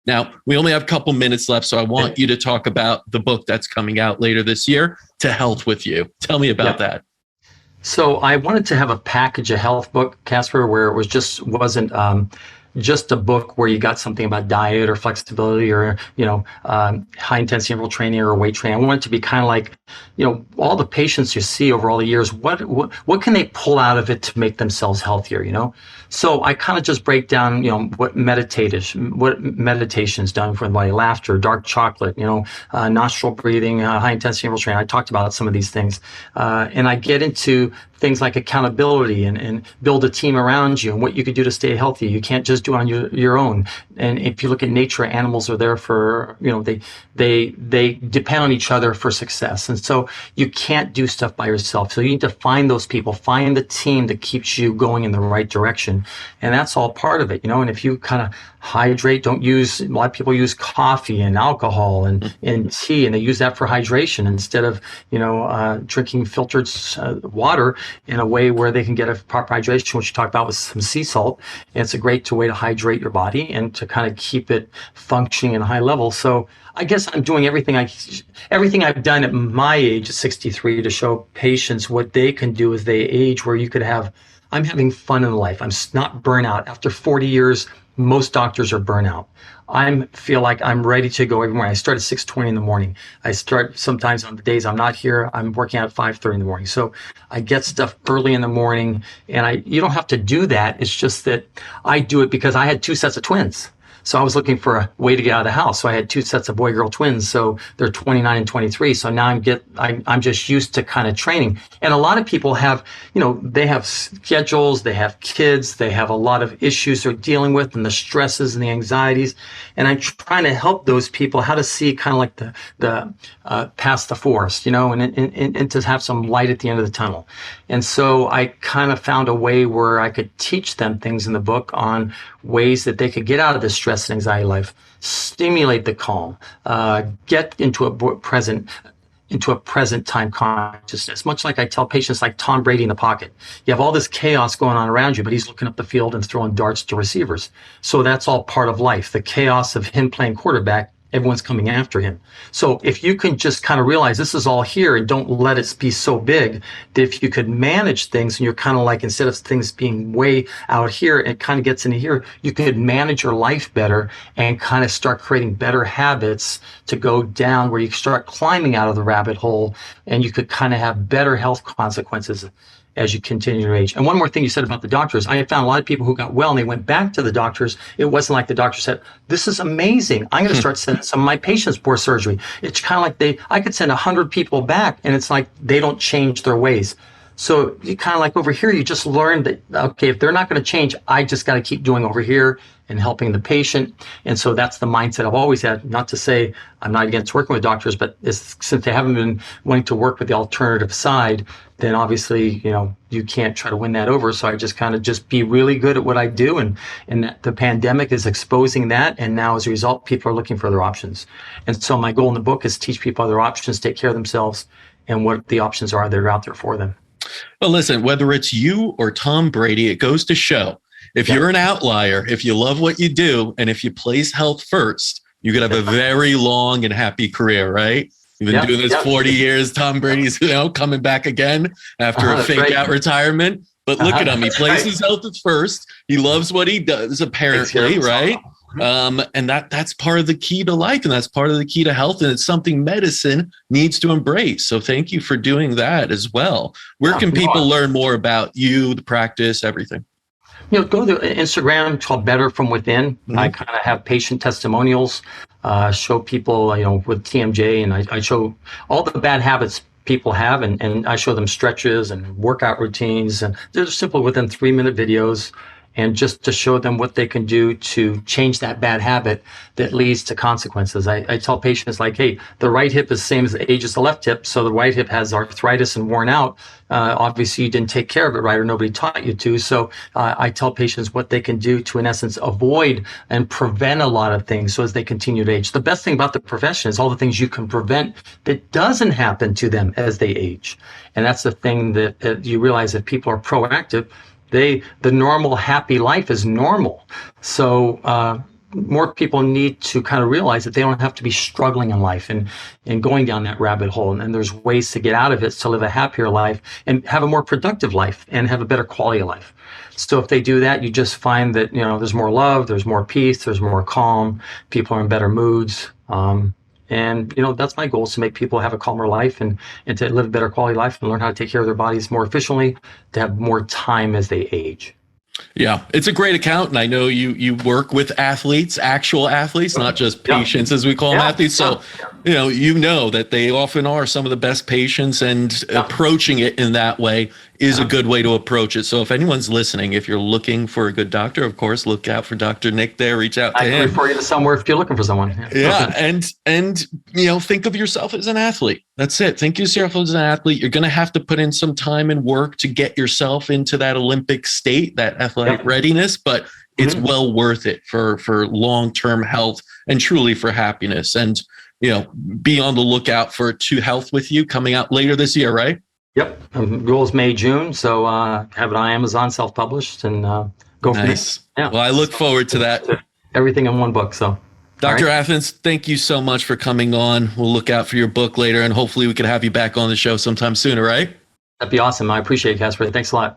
Now, we only have a couple minutes left, so I want you to talk about the book that's coming out later this year, To Health With You. Tell me about that. So I wanted to have a package, a health book, Casper, where it wasn't just a book where you got something about diet or flexibility or, high intensity interval training or weight training. I want it to be kind of like, all the patients you see over all the years, what can they pull out of it to make themselves healthier, So I kind of just break down, what meditation's done for the body, laughter, dark chocolate, nostril breathing, high intensity interval training. I talked about some of these things. And I get into things like accountability and build a team around you and what you could do to stay healthy. You can't just do it on your own. And if you look at nature, animals are there for, they depend on each other for success. And so you can't do stuff by yourself. So you need to find those people, find the team that keeps you going in the right direction. And that's all part of it, and if you kind of hydrate, a lot of people use coffee and alcohol and tea, and they use that for hydration instead of, drinking filtered water in a way where they can get a proper hydration, which you talked about with some sea salt. And it's a great way to hydrate your body and to kind of keep it functioning at a high level. So I guess I'm doing everything I've done at my age, 63, to show patients what they can do as they age, where I'm having fun in life. I'm not burnout. After 40 years, most doctors are burnout. I feel like I'm ready to go every morning. I start at 6:20 in the morning. I start sometimes on the days I'm not here, I'm working out at 5:30 in the morning. So I get stuff early in the morning, and you don't have to do that. It's just that I do it because I had 2 sets of twins. So I was looking for a way to get out of the house. So I had 2 sets of boy-girl twins. So they're 29 and 23. So now I'm just used to kind of training. And a lot of people have, they have schedules, they have kids, they have a lot of issues they're dealing with, and the stresses and the anxieties. And I'm trying to help those people how to see kind of like the past the forest, and to have some light at the end of the tunnel. And so I kind of found a way where I could teach them things in the book on ways that they could get out of this stress and anxiety life, stimulate the calm, get into a present time consciousness. Much like I tell patients, like Tom Brady in the pocket. You have all this chaos going on around you, but he's looking up the field and throwing darts to receivers. So that's all part of life. The chaos of him playing quarterback, everyone's coming after him. So if you can just kind of realize this is all here and don't let it be so big, that if you could manage things and you're kind of like, instead of things being way out here, it kind of gets into here, you could manage your life better and kind of start creating better habits to go down where you start climbing out of the rabbit hole, and you could kind of have better health consequences as you continue to age. And one more thing you said about the doctors, I found a lot of people who got well and they went back to the doctors. It wasn't like the doctor said, this is amazing, I'm going to start sending some of my patients for surgery. It's kind of like I could send 100 people back, and it's like they don't change their ways. So you kind of like over here, you just learn that, okay, if they're not going to change, I just got to keep doing over here and helping the patient. And so that's the mindset I've always had. Not to say I'm not against working with doctors, but since they haven't been wanting to work with the alternative side, then obviously, you can't try to win that over. So I just kind of just be really good at what I do. And the pandemic is exposing that. And now as a result, people are looking for other options. And so my goal in the book is teach people other options, take care of themselves, and what the options are that are out there for them. Well, listen, whether it's you or Tom Brady, it goes to show, if you're an outlier, if you love what you do, and if you place health first, you could have a very long and happy career, right? You've been doing this 40 years. Tom Brady's, coming back again after a fake out retirement. But look at him. He places health first. He loves what he does, apparently, right? And that's part of the key to life, and that's part of the key to health, and it's something medicine needs to embrace. So thank you for doing that as well. Where can people learn more about you, the practice, everything? Go to Instagram. It's called Better From Within. Mm-hmm. I kind of have patient testimonials, show people, with TMJ, and I show all the bad habits people have, and I show them stretches and workout routines, and they're simple within 3-minute videos. And just to show them what they can do to change that bad habit that leads to consequences. I tell patients like, hey, the right hip is the same as the age as the left hip. So the right hip has arthritis and worn out. Obviously, you didn't take care of it right, or nobody taught you to. So I tell patients what they can do to, in essence, avoid and prevent a lot of things so as they continue to age. The best thing about the profession is all the things you can prevent that doesn't happen to them as they age. And that's the thing that you realize, that people are proactive. The normal happy life is normal. So more people need to kind of realize that they don't have to be struggling in life and going down that rabbit hole. And there's ways to get out of it to live a happier life and have a more productive life and have a better quality of life. So if they do that, you just find that, there's more love, there's more peace, there's more calm, people are in better moods. And that's my goal, is to make people have a calmer life and to live a better quality life and learn how to take care of their bodies more efficiently, to have more time as they age. Yeah, it's a great account. And I know you work with athletes, actual athletes, not just patients, as we call them, athletes. So, you know that they often are some of the best patients, and approaching it in that way is a good way to approach it. So if anyone's listening, if you're looking for a good doctor, of course, look out for Dr. Nick there. Reach out to him. I can refer you to somewhere if you're looking for someone. Yeah. And think of yourself as an athlete. That's it. Think of yourself as an athlete. You're going to have to put in some time and work to get yourself into that Olympic state, that athletic readiness, but it's well worth it for long-term health and truly for happiness. And, be on the lookout for To Health With You coming out later this year, right? Yep. Goals May, June. So have it on Amazon, self-published, and go from there. Yeah. Well, I look forward to that. Everything in one book. So, Dr. Athens, thank you so much for coming on. We'll look out for your book later, and hopefully we can have you back on the show sometime soon, all right? That'd be awesome. I appreciate it, Casper. Thanks a lot.